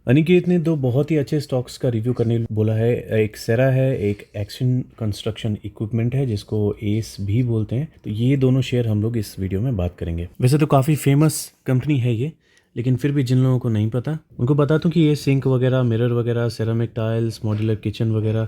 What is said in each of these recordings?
अनिकेत ने दो बहुत ही अच्छे स्टॉक्स का रिव्यू करने बोला है। एक सेरा है, एक एक्शन कंस्ट्रक्शन इक्विपमेंट है जिसको एस भी बोलते हैं। तो ये दोनों शेयर हम लोग इस वीडियो में बात करेंगे। वैसे तो काफ़ी फेमस कंपनी है ये, लेकिन फिर भी जिन लोगों को नहीं पता उनको बता दूं कि ये सिंक वगैरह, मिरर वगैरह, सेरामिक टाइल्स, मॉड्यूलर किचन वगैरह,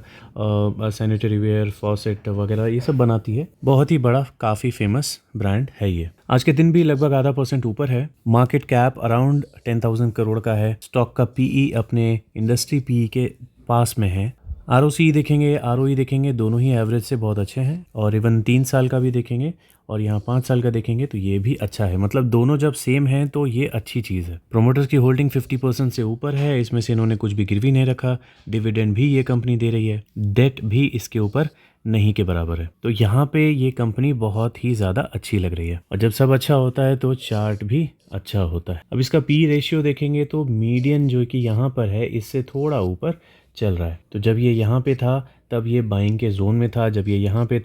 सैनिटरी वेयर, फॉसेट वगैरह ये सब बनाती है। बहुत ही बड़ा, काफ़ी फेमस ब्रांड है ये। आज के दिन भी लगभग आधा % ऊपर है। मार्केट कैप अराउंड 10,000 करोड़ का है। स्टॉक का पीई अपने इंडस्ट्री पीई के पास में है। आरओसी देखेंगे, आरओई देखेंगे, दोनों ही एवरेज से बहुत अच्छे हैं। और इवन 3 साल का भी देखेंगे और यहाँ 5 साल का देखेंगे तो ये भी अच्छा है। मतलब दोनों जब सेम हैं तो ये अच्छी चीज़ है। प्रोमोटर्स की होल्डिंग 50% से ऊपर है। इसमें से इन्होंने कुछ भी गिरवी नहीं रखा। डिविडेंड भी ये कंपनी दे रही है। डेट भी इसके ऊपर नहीं के बराबर है। तो यहाँ पे ये कंपनी बहुत ही ज़्यादा अच्छी लग रही है। और जब सब अच्छा होता है तो चार्ट भी अच्छा होता है। अब इसका पी रेशियो देखेंगे तो मीडियन जो कि यहाँ पर है इससे थोड़ा ऊपर चल रहा है। तो जब ये यहाँ पे था तब ये बाइंग के जोन में था, जब ये यहाँ पे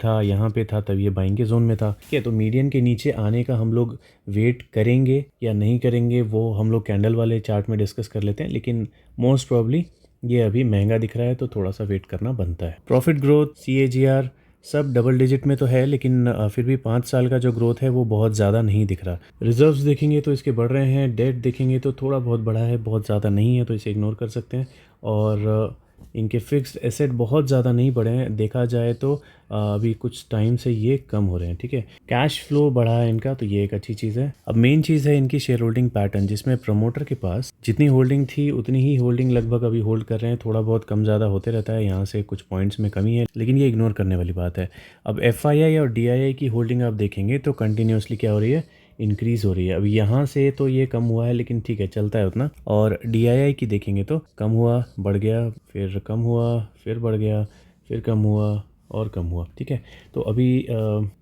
था तब ये बाइंग के जोन में था। ठीक है, तो मीडियन के नीचे आने का हम लोग वेट करेंगे या नहीं करेंगे वो हम लोग कैंडल वाले चार्ट में डिस्कस कर लेते हैं। लेकिन मोस्ट प्रॉब्ली ये अभी महंगा दिख रहा है तो थोड़ा सा वेट करना बनता है। प्रॉफिट ग्रोथ, CAGR सब डबल डिजिट में तो है, लेकिन फिर भी 5 साल का जो ग्रोथ है वो बहुत ज़्यादा नहीं दिख रहा। रिजर्व्स देखेंगे तो इसके बढ़ रहे हैं। डेट देखेंगे तो थोड़ा बहुत बढ़ा है, बहुत ज़्यादा नहीं है, तो इसे इग्नोर कर सकते हैं। और इनके फिक्स्ड एसेट बहुत ज़्यादा नहीं बढ़े हैं। देखा जाए तो अभी कुछ टाइम से ये कम हो रहे हैं। ठीक है, कैश फ्लो बढ़ा है इनका, तो ये एक अच्छी चीज़ है। अब मेन चीज़ है इनकी शेयर होल्डिंग पैटर्न, जिसमें प्रमोटर के पास जितनी होल्डिंग थी उतनी ही होल्डिंग लगभग अभी होल्ड कर रहे हैं। थोड़ा बहुत कम ज़्यादा होते रहता है, यहाँ से कुछ पॉइंट्स में कमी है, लेकिन ये इग्नोर करने वाली बात है। अब FII और DII की होल्डिंग आप देखेंगे तो कंटिन्यूसली क्या हो रही है, इंक्रीज़ हो रही है। अब यहाँ से तो ये कम हुआ है, लेकिन ठीक है, चलता है उतना। और DII की देखेंगे तो कम हुआ, बढ़ गया, फिर कम हुआ, फिर बढ़ गया, फिर कम हुआ और कम हुआ। ठीक है, तो अभी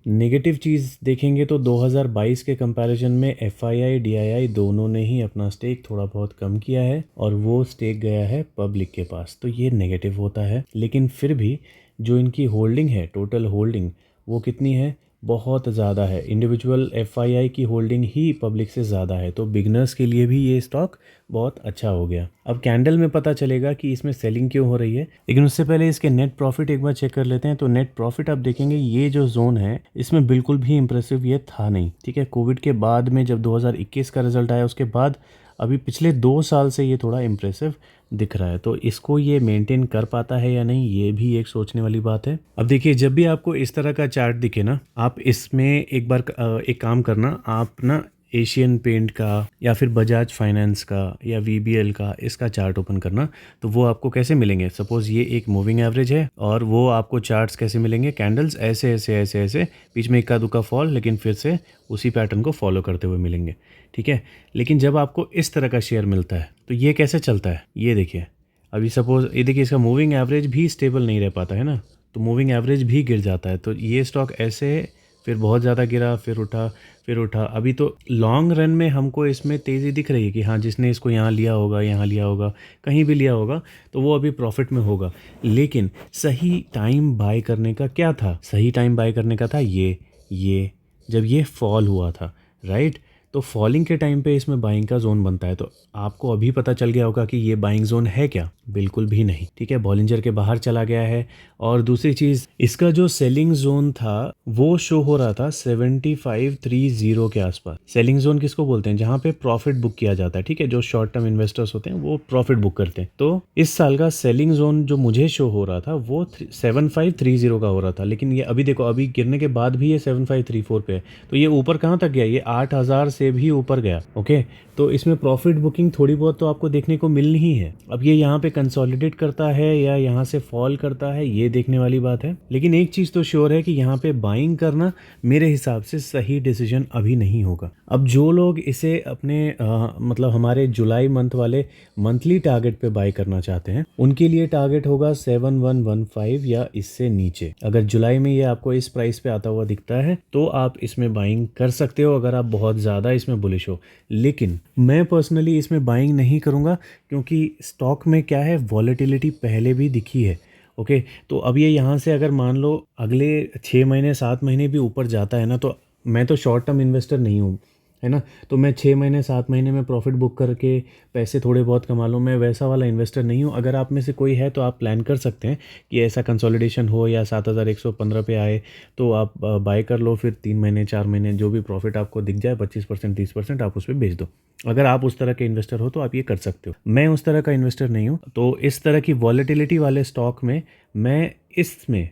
नेगेटिव चीज़ देखेंगे तो 2022 के कंपैरिजन में FII DII दोनों ने ही अपना स्टेक थोड़ा बहुत कम किया है और वो स्टेक गया है पब्लिक के पास, तो ये नेगेटिव होता है। लेकिन फिर भी जो इनकी होल्डिंग है, टोटल होल्डिंग, वो कितनी है, बहुत ज़्यादा है। इंडिविजुअल FII की होल्डिंग ही पब्लिक से ज़्यादा है, तो बिगनर्स के लिए भी ये स्टॉक बहुत अच्छा हो गया। अब कैंडल में पता चलेगा कि इसमें सेलिंग क्यों हो रही है, लेकिन उससे पहले इसके नेट प्रॉफिट एक बार चेक कर लेते हैं। तो नेट प्रॉफिट आप देखेंगे, ये जो जोन है इसमें बिल्कुल भी इंप्रेसिव ये था नहीं। ठीक है, कोविड के बाद में जब 2021 का रिजल्ट आया उसके बाद अभी पिछले 2 साल से ये थोड़ा इम्प्रेसिव दिख रहा है। तो इसको ये मेंटेन कर पाता है या नहीं, ये भी एक सोचने वाली बात है। अब देखिए, जब भी आपको इस तरह का चार्ट दिखे ना, आप इसमें एक बार एक काम करना, आप ना एशियन पेंट का या फिर बजाज फाइनेंस का या VBL का इसका चार्ट ओपन करना। तो वो आपको कैसे मिलेंगे, सपोज ये एक मूविंग एवरेज है और वो आपको चार्ट्स कैसे मिलेंगे, कैंडल्स ऐसे ऐसे ऐसे ऐसे, बीच में इक्का दुक्का फॉल, लेकिन फिर से उसी पैटर्न को फॉलो करते हुए मिलेंगे। ठीक है, लेकिन जब आपको इस तरह का शेयर मिलता है तो ये कैसे चलता है, ये देखिए। अभी सपोज ये देखिए, इसका मूविंग एवरेज भी स्टेबल नहीं रह पाता है ना, तो मूविंग एवरेज भी गिर जाता है। तो ये स्टॉक ऐसे फिर बहुत ज़्यादा गिरा, फिर उठा, फिर उठा। अभी तो लॉन्ग रन में हमको इसमें तेज़ी दिख रही है कि हाँ, जिसने इसको यहाँ लिया होगा, यहाँ लिया होगा, कहीं भी लिया होगा, तो वो अभी प्रॉफिट में होगा। लेकिन सही टाइम बाय करने का क्या था, सही टाइम बाय करने का था ये जब ये फॉल हुआ था, राइट। तो फॉलिंग के टाइम पे इसमें बाइंग का जोन बनता है। तो आपको अभी पता चल गया होगा कि ये बाइंग जोन है क्या, बिल्कुल भी नहीं। ठीक है, बॉलिंजर के बाहर चला गया है। और दूसरी चीज़, इसका जो सेलिंग जोन था वो शो हो रहा था 7530 के आसपास। सेलिंग जोन किसको बोलते हैं, जहाँ पे प्रॉफिट बुक किया जाता है। ठीक है, जो शॉर्ट टर्म इन्वेस्टर्स होते हैं वो प्रॉफिट बुक करते हैं। तो इस साल का सेलिंग जोन जो मुझे शो हो रहा था वो 7530 का हो रहा था। लेकिन ये अभी देखो, अभी गिरने के बाद भी ये 7534 पे है। तो ये ऊपर कहाँ तक गया, ये 8000 से भी ऊपर गया। ओके, तो इसमें प्रॉफिट बुकिंग थोड़ी बहुत तो आपको देखने को मिलनी ही है। अब ये यहाँ पे कंसोलिडेट करता है या यहाँ से फॉल करता है, ये देखने वाली बात है। लेकिन एक चीज़ तो श्योर है कि यहाँ पे बाइंग करना मेरे हिसाब से सही डिसीजन अभी नहीं होगा। अब जो लोग इसे अपने मतलब हमारे जुलाई मंथ वाले मंथली टारगेट पे बाई करना चाहते हैं, उनके लिए टारगेट होगा 7115 या इससे नीचे। अगर जुलाई में ये आपको इस प्राइस पे आता हुआ दिखता है तो आप इसमें बाइंग कर सकते हो, अगर आप बहुत ज़्यादा इसमें बुलिश हो। लेकिन मैं पर्सनली इसमें बाइंग नहीं करूँगा, क्योंकि स्टॉक में क्या है, वॉलेटिलिटी पहले भी दिखी है। ओके, तो अब ये यहाँ से अगर मान लो अगले 6 महीने 7 महीने भी ऊपर जाता है ना, तो मैं तो शॉर्ट टर्म इन्वेस्टर नहीं हूँ। है ना। तो मैं 6 महीने 7 महीने में प्रॉफिट बुक करके पैसे थोड़े बहुत कमा लूँ, मैं वैसा वाला इन्वेस्टर नहीं हूँ। अगर आप में से कोई है तो आप प्लान कर सकते हैं कि ऐसा कंसोलिडेशन हो या 7,115 पे आए तो आप बाय कर लो, फिर 3 महीने 4 महीने जो भी प्रॉफिट आपको दिख जाए 25% 30% आप उस पर बेच दो। अगर आप उस तरह के इन्वेस्टर हो तो आप ये कर सकते हो। मैं उस तरह का इन्वेस्टर नहीं हूँ, तो इस तरह की वॉलेटिलिटी वाले स्टॉक में मैं इसमें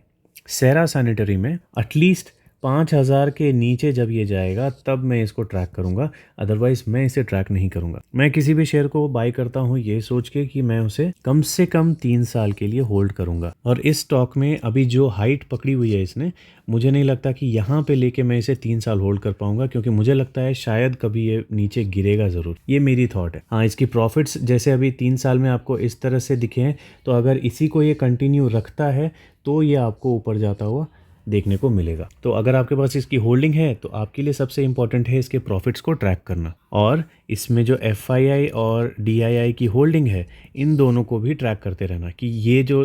सेरा सैनिटरी में एटलीस्ट 5,000 के नीचे जब ये जाएगा तब मैं इसको ट्रैक करूंगा, अदरवाइज मैं इसे ट्रैक नहीं करूंगा। मैं किसी भी शेयर को बाय करता हूं ये सोच के कि मैं उसे कम से कम 3 साल के लिए होल्ड करूंगा। और इस स्टॉक में अभी जो हाइट पकड़ी हुई है इसने, मुझे नहीं लगता कि यहाँ पे लेके मैं इसे 3 साल होल्ड कर पाऊंगा, क्योंकि मुझे लगता है शायद कभी ये नीचे गिरेगा ज़रूर। ये मेरी थॉट है। हाँ, इसकी प्रॉफिट्स जैसे अभी 3 साल में आपको इस तरह से दिखे हैं, तो अगर इसी को ये कंटिन्यू रखता है तो ये आपको ऊपर जाता हुआ देखने को मिलेगा। तो अगर आपके पास इसकी होल्डिंग है तो आपके लिए सबसे इंपॉर्टेंट है इसके प्रॉफिट्स को ट्रैक करना, और इसमें जो FII और DII की होल्डिंग है इन दोनों को भी ट्रैक करते रहना कि ये जो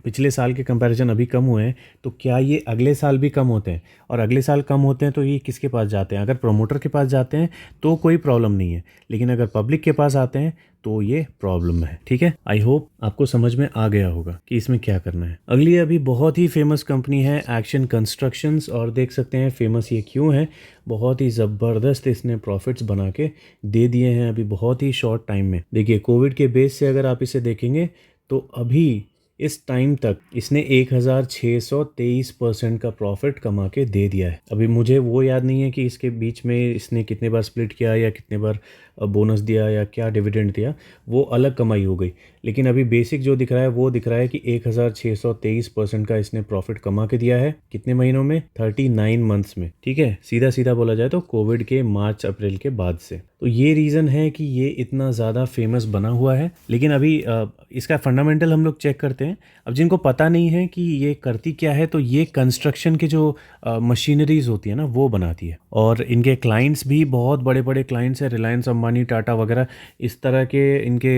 पिछले साल के कंपैरिजन अभी कम हुए हैं तो क्या ये अगले साल भी कम होते हैं, और अगले साल कम होते हैं तो ये किसके पास जाते हैं। अगर प्रोमोटर के पास जाते हैं तो कोई प्रॉब्लम नहीं है, लेकिन अगर पब्लिक के पास आते हैं तो ये प्रॉब्लम है। ठीक है, आई होप आपको समझ में आ गया होगा कि इसमें क्या करना है। अगली अभी बहुत ही फेमस कंपनी है एक्शन कंस्ट्रक्शंस, और देख सकते हैं फेमस ये क्यों है। बहुत ही ज़बरदस्त इसने प्रॉफिट्स बना के दे दिए हैं अभी बहुत ही शॉर्ट टाइम में। देखिए, कोविड के बेस से अगर आप इसे देखेंगे तो अभी इस टाइम तक इसने 1623% का प्रॉफिट कमा के दे दिया है। अभी मुझे वो याद नहीं है कि इसके बीच में इसने कितने बार स्प्लिट किया या कितने बार बोनस दिया या क्या डिविडेंड दिया, वो अलग कमाई हो गई। लेकिन अभी बेसिक जो दिख रहा है वो दिख रहा है कि 1623% का इसने प्रॉफिट कमा के दिया है। कितने महीनों में? 39 मंथ्स में। ठीक है, सीधा सीधा बोला जाए तो कोविड के मार्च अप्रैल के बाद से। तो ये रीज़न है कि ये इतना ज़्यादा फेमस बना हुआ है। लेकिन अभी इसका फंडामेंटल हम लोग चेक करते हैं। अब जिनको पता नहीं है कि ये करती क्या है, तो ये कंस्ट्रक्शन के जो मशीनरीज होती है ना वो बनाती है, और इनके क्लाइंट्स भी बहुत बड़े बड़े क्लाइंट्स हैं, रिलायंस, अंबानी, टाटा वगैरह इस तरह के इनके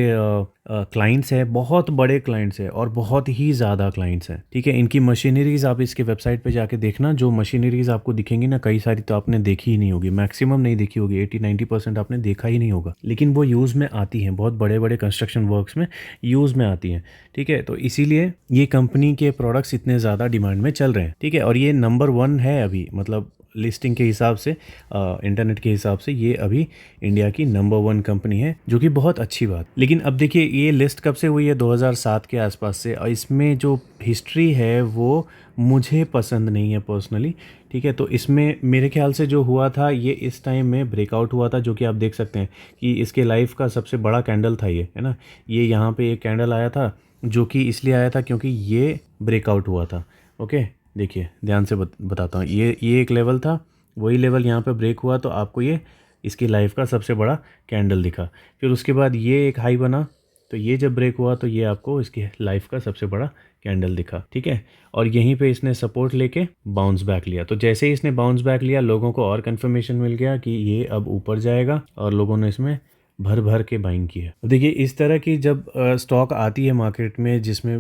क्लाइंट्स हैं, बहुत बड़े क्लाइंट्स हैं और बहुत ही ज़्यादा क्लाइंट्स हैं। ठीक है, इनकी मशीनरीज आप इसके वेबसाइट पे जाके देखना, जो मशीनरीज आपको दिखेंगी ना, कई सारी तो आपने देखी ही नहीं होगी, मैक्सिमम नहीं देखी होगी, 80-90% आपने देखा ही नहीं होगा, लेकिन वो यूज़ में आती हैं, बहुत बड़े बड़े कंस्ट्रक्शन वर्क्स में यूज़ में आती हैं। ठीक है, तो इसीलिए ये कंपनी के प्रोडक्ट्स इतने ज़्यादा डिमांड में चल रहे हैं। ठीक है, और ये नंबर 1 है अभी, मतलब लिस्टिंग के हिसाब से, इंटरनेट के हिसाब से ये अभी इंडिया की नंबर 1 कंपनी है, जो कि बहुत अच्छी बात। लेकिन अब देखिए, ये लिस्ट कब से हुई है? 2007 के आसपास से, और इसमें जो हिस्ट्री है वो मुझे पसंद नहीं है पर्सनली। ठीक है, तो इसमें मेरे ख्याल से जो हुआ था ये इस टाइम में ब्रेकआउट हुआ था, जो कि आप देख सकते हैं कि इसके लाइफ का सबसे बड़ा कैंडल था ये, है ना। ये यहाँ पे एक कैंडल आया था, जो कि इसलिए आया था क्योंकि ये ब्रेकआउट हुआ था। ओके, देखिए ध्यान से बताता हूँ, ये एक लेवल था, वही लेवल यहाँ पे ब्रेक हुआ तो आपको ये इसकी लाइफ का सबसे बड़ा कैंडल दिखा। फिर उसके बाद ये एक हाई बना, तो ये जब ब्रेक हुआ तो ये आपको इसकी लाइफ का सबसे बड़ा कैंडल दिखा। ठीक है, और यहीं पे इसने सपोर्ट लेके बाउंस बैक लिया। तो जैसे ही इसने बाउंस बैक लिया, लोगों को और कंफर्मेशन मिल गया कि ये अब ऊपर जाएगा, और लोगों ने इसमें भर भर के बाइंग की है। देखिए, इस तरह की जब स्टॉक आती है मार्केट में, जिसमें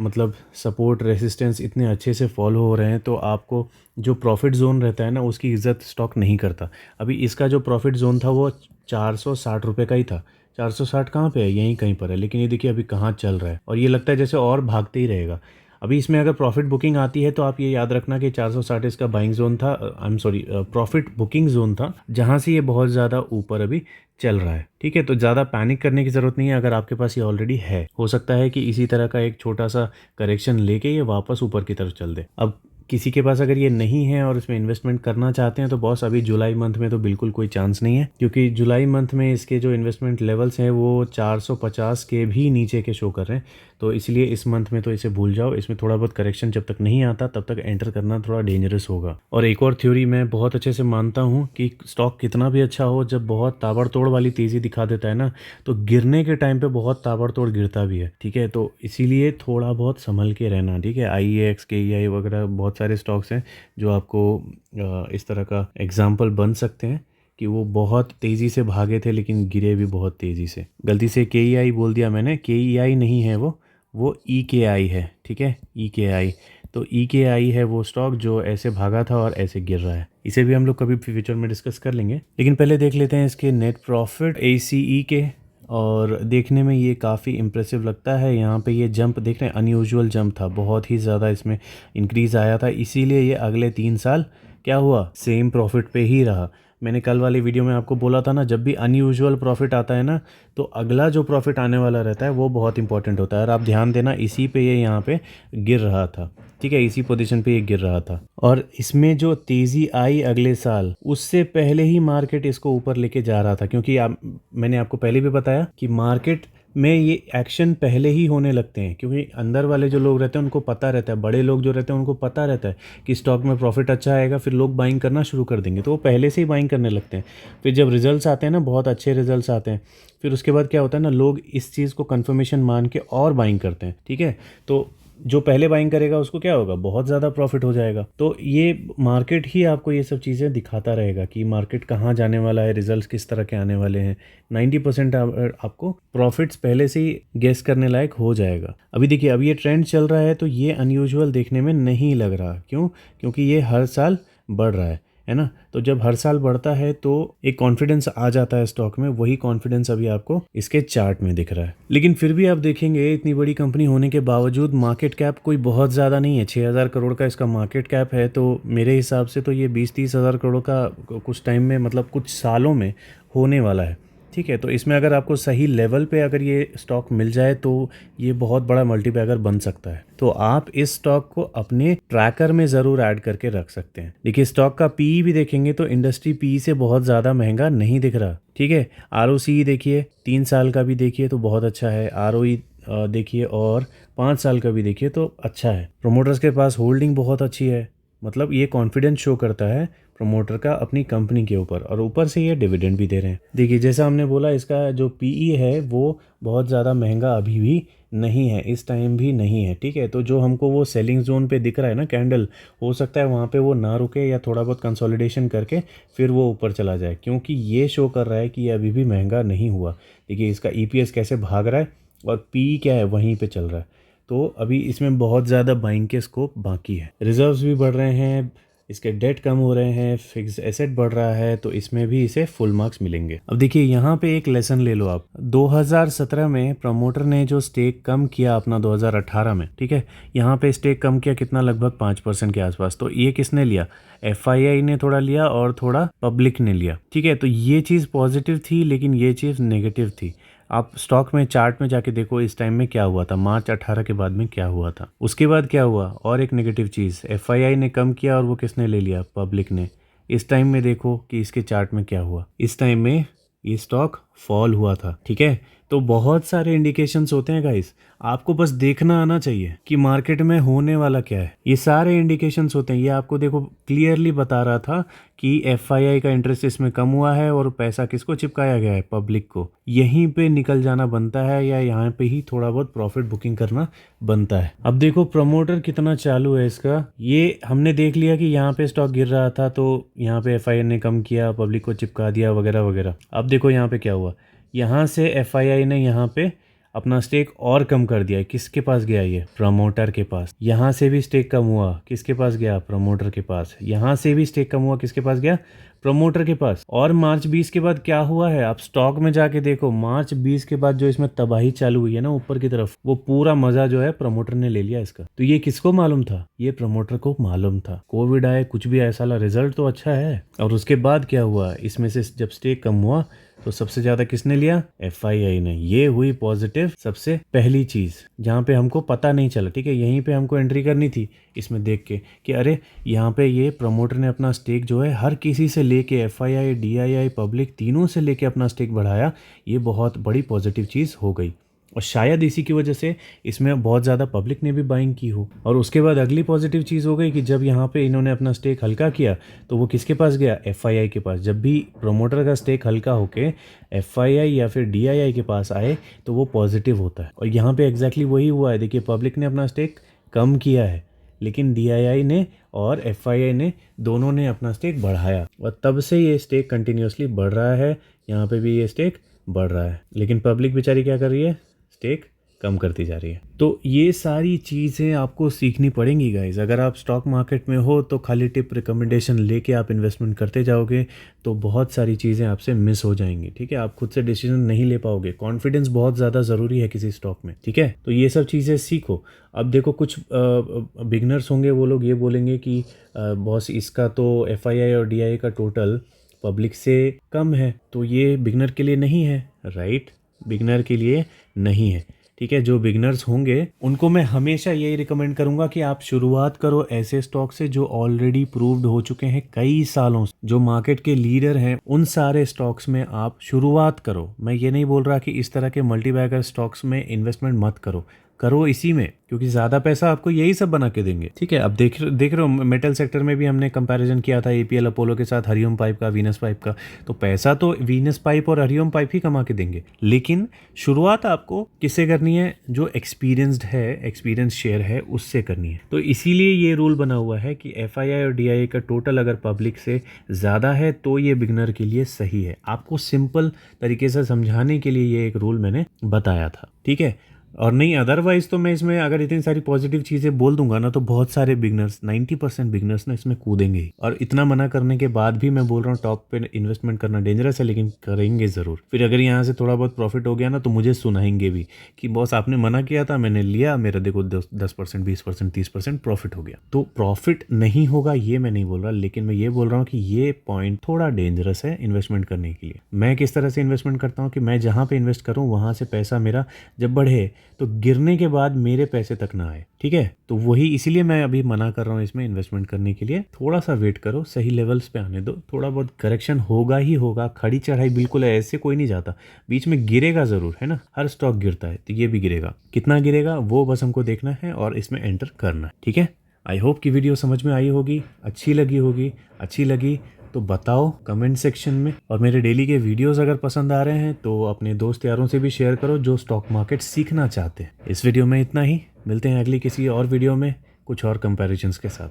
मतलब सपोर्ट रेसिस्टेंस इतने अच्छे से फॉलो हो रहे हैं, तो आपको जो प्रॉफिट जोन रहता है ना, उसकी इज्जत स्टॉक नहीं करता। अभी इसका जो प्रॉफिट जोन था वो 460 रुपये का ही था। 460 कहाँ पे है? यहीं कहीं पर है। लेकिन ये देखिए अभी कहाँ चल रहा है, और ये लगता है जैसे और भागते ही रहेगा। अभी इसमें अगर प्रॉफिट बुकिंग आती है तो आप ये याद रखना कि 460 इसका बाइंग जोन था, I am sorry, profit booking zone था, जहाँ से ये बहुत ज़्यादा ऊपर अभी चल रहा है। ठीक है, तो ज़्यादा पैनिक करने की ज़रूरत नहीं है अगर आपके पास ये ऑलरेडी है। हो सकता है कि इसी तरह का एक छोटा सा करेक्शन लेके ये वापस ऊपर की तरफ चल दे। अब किसी के पास अगर ये नहीं है और इसमें इन्वेस्टमेंट करना चाहते हैं तो बॉस, अभी जुलाई मंथ में तो बिल्कुल कोई चांस नहीं है, क्योंकि जुलाई मंथ में इसके जो इन्वेस्टमेंट लेवल्स हैं वो 450 के भी नीचे के शो कर रहे हैं। तो इसलिए इस मंथ में तो इसे भूल जाओ। इसमें थोड़ा बहुत करेक्शन जब तक नहीं आता तब तक एंटर करना थोड़ा डेंजरस होगा। और एक और थ्योरी मैं बहुत अच्छे से मानता हूँ कि स्टॉक कितना भी अच्छा हो, जब बहुत ताबड़तोड़ वाली तेज़ी दिखा देता है ना, तो गिरने के टाइम पे बहुत ताबड़तोड़ गिरता भी है। ठीक है, तो इसीलिए थोड़ा बहुत संभल के रहना। ठीक है, IEX, KEI वगैरह बहुत सारे स्टॉक्स हैं जो आपको इस तरह का एग्जाम्पल बन सकते हैं कि वो बहुत तेज़ी से भागे थे लेकिन गिरे भी बहुत तेज़ी से। गलती से KEI बोल दिया मैंने, KEI नहीं है वो EKI है। ठीक है, EKI। तो EKI है वो स्टॉक जो ऐसे भागा था और ऐसे गिर रहा है। इसे भी हम लोग कभी फ्यूचर में डिस्कस कर लेंगे, लेकिन पहले देख लेते हैं इसके नेट प्रॉफिट ACE के। और देखने में ये काफ़ी इम्प्रेसिव लगता है। यहाँ पे ये जंप देख रहे हैं, अनयूजुअल जंप था, बहुत ही ज़्यादा इसमें इंक्रीज़ आया था, इसीलिए ये अगले 3 साल क्या हुआ, सेम प्रॉफिट पे ही रहा। मैंने कल वाली वीडियो में आपको बोला था ना, जब भी अनयूजुअल प्रॉफिट आता है ना, तो अगला जो प्रॉफिट आने वाला रहता है वो बहुत इंपॉर्टेंट होता है। और आप ध्यान देना, इसी पे ये यहाँ पे गिर रहा था, ठीक है, इसी पोजीशन पे ये गिर रहा था। और इसमें जो तेज़ी आई अगले साल, उससे पहले ही मार्केट इसको ऊपर लेके जा रहा था, क्योंकि मैंने आपको पहले भी बताया कि मार्केट में ये एक्शन पहले ही होने लगते हैं, क्योंकि अंदर वाले जो लोग रहते हैं उनको पता रहता है, बड़े लोग जो रहते हैं उनको पता रहता है कि स्टॉक में प्रॉफिट अच्छा आएगा, फिर लोग बाइंग करना शुरू कर देंगे, तो वो पहले से ही बाइंग करने लगते हैं। फिर जब रिजल्ट्स आते हैं ना, बहुत अच्छे रिजल्ट्स आते हैं, फिर उसके बाद क्या होता है ना, लोग इस चीज़ को कन्फर्मेशन मान के और बाइंग करते हैं, ठीक है। तो जो पहले बाइंग करेगा उसको क्या होगा, बहुत ज़्यादा प्रॉफिट हो जाएगा। तो ये मार्केट ही आपको ये सब चीज़ें दिखाता रहेगा कि मार्केट कहाँ जाने वाला है, रिजल्ट्स किस तरह के आने वाले हैं। 90% आपको प्रॉफिट्स पहले से ही गेस करने लायक हो जाएगा। अभी देखिए, अब ये ट्रेंड चल रहा है तो ये अनयूजुअल देखने में नहीं लग रहा। क्यों? क्योंकि ये हर साल बढ़ रहा है ना। तो जब हर साल बढ़ता है तो एक कॉन्फिडेंस आ जाता है स्टॉक में, वही कॉन्फिडेंस अभी आपको इसके चार्ट में दिख रहा है। लेकिन फिर भी आप देखेंगे, इतनी बड़ी कंपनी होने के बावजूद मार्केट कैप कोई बहुत ज़्यादा नहीं है। 6,000 करोड़ का इसका मार्केट कैप है, तो मेरे हिसाब से तो ये 20-30 हज़ार करोड़ का कुछ टाइम में, मतलब कुछ सालों में होने वाला है, ठीक है। तो इसमें अगर आपको सही लेवल पे अगर ये स्टॉक मिल जाए तो ये बहुत बड़ा मल्टीबैगर बन सकता है। तो आप इस स्टॉक को अपने ट्रैकर में ज़रूर ऐड करके रख सकते हैं। देखिए, स्टॉक का पीई भी देखेंगे तो इंडस्ट्री पीई से बहुत ज़्यादा महंगा नहीं दिख रहा, ठीक है। ROCE देखिए, 3 साल का भी देखिए तो बहुत अच्छा है। ROE देखिए, और 5 साल का भी देखिए तो अच्छा है। प्रोमोटर्स के पास होल्डिंग बहुत अच्छी है, मतलब ये कॉन्फिडेंस शो करता है प्रमोटर का अपनी कंपनी के ऊपर, और ऊपर से ये डिविडेंड भी दे रहे हैं। देखिए, जैसा हमने बोला, इसका जो पीई है वो बहुत ज़्यादा महंगा अभी भी नहीं है, इस टाइम भी नहीं है, ठीक है। तो जो हमको वो सेलिंग जोन पे दिख रहा है ना कैंडल, हो सकता है वहाँ पे वो ना रुके या थोड़ा बहुत कंसोलिडेशन करके फिर वो ऊपर चला जाए, क्योंकि ये शो कर रहा है कि ये अभी भी महंगा नहीं हुआ। देखिए, इसका EPS कैसे भाग रहा है और पीई क्या है, वहीं पर चल रहा है। तो अभी इसमें बहुत ज़्यादा बाइंग के स्कोप बाकी है। रिजर्व्स भी बढ़ रहे हैं, इसके डेट कम हो रहे हैं, फिक्स एसेट बढ़ रहा है, तो इसमें भी इसे फुल मार्क्स मिलेंगे। अब देखिए, यहाँ पे एक लेसन ले लो आप। 2017 में प्रमोटर ने जो स्टेक कम किया अपना 2018 में, ठीक है, यहाँ पे स्टेक कम किया कितना, लगभग 5% के आसपास। तो ये किसने लिया? FII ने थोड़ा लिया और थोड़ा पब्लिक ने लिया, ठीक है। तो ये चीज़ पॉजिटिव थी, लेकिन ये चीज़ नेगेटिव थी। आप स्टॉक में चार्ट में जाके देखो इस टाइम में क्या हुआ था, मार्च 18 के बाद में क्या हुआ था। उसके बाद क्या हुआ, और एक नेगेटिव चीज़, FII ने कम किया और वो किसने ले लिया? पब्लिक ने। इस टाइम में देखो कि इसके चार्ट में क्या हुआ, इस टाइम में ये स्टॉक फॉल हुआ था, ठीक है। तो बहुत सारे इंडिकेशंस होते हैं गाइस, आपको बस देखना आना चाहिए कि मार्केट में होने वाला क्या है। ये सारे इंडिकेशंस होते हैं। ये आपको देखो क्लियरली बता रहा था कि FII का इंटरेस्ट इसमें कम हुआ है और पैसा किसको चिपकाया गया है? पब्लिक को। यहीं पे निकल जाना बनता है, या यहाँ पे ही थोड़ा बहुत प्रॉफिट बुकिंग करना बनता है। अब देखो प्रमोटर कितना चालू है इसका। ये हमने देख लिया कि यहाँ पे स्टॉक गिर रहा था तो यहाँ पे FII ने कम किया, पब्लिक को चिपका दिया वगैरह वगैरह। अब देखो यहाँ पे क्या हुआ, यहाँ से FII ने यहाँ पे अपना स्टेक और कम कर दिया। किसके पास गया? ये प्रमोटर के पास। यहाँ से भी स्टेक कम हुआ, किसके पास गया? प्रमोटर के पास। यहाँ से भी स्टेक कम हुआ, किसके पास गया? प्रमोटर के पास। और मार्च 20 के बाद क्या हुआ है, आप स्टॉक में जाके देखो, मार्च 20 के बाद जो इसमें तबाही चालू हुई है ना ऊपर की तरफ, वो पूरा मजा जो है प्रमोटर ने ले लिया इसका। तो ये किसको मालूम था? ये प्रमोटर को मालूम था। कोविड आए, कुछ भी आए, साला रिजल्ट तो अच्छा है। और उसके बाद क्या हुआ, इसमें से जब स्टेक कम हुआ तो सबसे ज्यादा किसने लिया? FII ने। ये हुई पॉजिटिव सबसे पहली चीज, जहाँ पे हमको पता नहीं चला, ठीक है। यहीं पे हमको एंट्री करनी थी इसमें देख के कि अरे यहाँ पे ये प्रमोटर ने अपना स्टेक जो है हर किसी से लेके, FII, DII, पब्लिक, तीनों से लेके अपना स्टेक बढ़ाया। ये बहुत बड़ी पॉजिटिव चीज़ हो गई, और शायद इसी की वजह से इसमें बहुत ज़्यादा पब्लिक ने भी बाइंग की हो। और उसके बाद अगली पॉजिटिव चीज़ हो गई कि जब यहाँ पे इन्होंने अपना स्टेक हल्का किया तो वो किसके पास गया? FII के पास। जब भी प्रमोटर का स्टेक हल्का होके FII या फिर DII के पास आए तो वो पॉजिटिव होता है, और यहाँ पे एग्जैक्टली वही हुआ है। देखिए, पब्लिक ने अपना स्टेक कम किया है, लेकिन DII ने और FII ने दोनों ने अपना स्टेक बढ़ाया, और तब से ये स्टेक कंटिन्यूसली बढ़ रहा है। यहाँ पे भी ये स्टेक बढ़ रहा है, लेकिन पब्लिक बेचारी क्या कर रही है? स्टेक कम करती जा रही है। तो ये सारी चीज़ें आपको सीखनी पड़ेंगी गाइस। अगर आप स्टॉक मार्केट में हो तो खाली टिप रिकमेंडेशन लेके आप इन्वेस्टमेंट करते जाओगे तो बहुत सारी चीज़ें आपसे मिस हो जाएंगी, ठीक है। आप खुद से डिसीजन नहीं ले पाओगे। कॉन्फिडेंस बहुत ज़्यादा ज़रूरी है किसी स्टॉक में, ठीक है। तो ये सब चीज़ें सीखो। अब देखो कुछ बिगनर्स होंगे, वो लोग ये बोलेंगे कि बॉस इसका तो FII और DII का टोटल पब्लिक से कम है, तो ये बिगनर के लिए नहीं है, राइट। बिगनर के लिए नहीं है, ठीक है। जो बिगनर्स होंगे उनको मैं हमेशा यही रिकमेंड करूंगा कि आप शुरुआत करो ऐसे स्टॉक से जो ऑलरेडी प्रूव्ड हो चुके हैं कई सालों से, जो मार्केट के लीडर हैं। उन सारे स्टॉक्स में आप शुरुआत करो। मैं ये नहीं बोल रहा कि इस तरह के मल्टीबैगर स्टॉक्स में इन्वेस्टमेंट मत करो, करो इसी में, क्योंकि ज़्यादा पैसा आपको यही सब बना के देंगे, ठीक है। अब देख रहे हो मेटल सेक्टर में भी हमने कंपैरिजन किया था APL अपोलो के साथ, हरिओम पाइप का, वीनस पाइप का। तो पैसा तो वीनस पाइप और हरिओम पाइप ही कमा के देंगे, लेकिन शुरुआत आपको किससे करनी है? जो एक्सपीरियंस्ड है, एक्सपीरियंस शेयर है, उससे करनी है। तो इसीलिए ये रूल बना हुआ है कि FII और DII का टोटल अगर पब्लिक से ज़्यादा है तो ये बिगनर के लिए सही है। आपको सिंपल तरीके से समझाने के लिए ये एक रूल मैंने बताया था, ठीक है। और नहीं अदरवाइज तो मैं इसमें अगर इतनी सारी पॉजिटिव चीज़ें बोल दूंगा ना तो बहुत सारे बिगनर्स, 90% बिगनर्स ना इसमें कूदेंगे ही। और इतना मना करने के बाद भी मैं बोल रहा हूँ टॉप पे इन्वेस्टमेंट करना डेंजरस है, लेकिन करेंगे ज़रूर। फिर अगर यहाँ से थोड़ा बहुत प्रॉफिट हो गया ना तो मुझे सुनाएंगे भी कि बॉस आपने मना किया था, मैंने लिया, मेरा देखो 10%, 20%, 30% प्रॉफिट हो गया। तो प्रॉफिट नहीं होगा ये मैं नहीं बोल रहा, लेकिन मैं ये बोल रहा हूँ कि ये पॉइंट थोड़ा डेंजरस है इन्वेस्टमेंट करने के लिए। मैं किस तरह से इन्वेस्टमेंट करता हूँ कि मैं जहाँ पे इन्वेस्ट करूँ वहाँ से पैसा मेरा जब बढ़े तो गिरने के बाद मेरे पैसे तक ना आए, ठीक है। तो वही इसीलिए मैं अभी मना कर रहा हूँ इसमें इन्वेस्टमेंट करने के लिए। थोड़ा सा वेट करो, सही लेवल्स पे आने दो, थोड़ा बहुत करेक्शन होगा ही होगा। खड़ी चढ़ाई बिल्कुल ऐसे कोई नहीं जाता, बीच में गिरेगा ज़रूर, है ना। हर स्टॉक गिरता है तो ये भी गिरेगा। कितना गिरेगा वो बस हमको देखना है और इसमें एंटर करना है, ठीक है। आई होप कि वीडियो समझ में आई होगी, अच्छी लगी होगी। अच्छी लगी तो बताओ कमेंट सेक्शन में। और मेरे डेली के वीडियोस अगर पसंद आ रहे हैं तो अपने दोस्त यारों से भी शेयर करो जो स्टॉक मार्केट सीखना चाहते हैं। इस वीडियो में इतना ही, मिलते हैं अगली किसी और वीडियो में कुछ और कंपैरिजंस के साथ।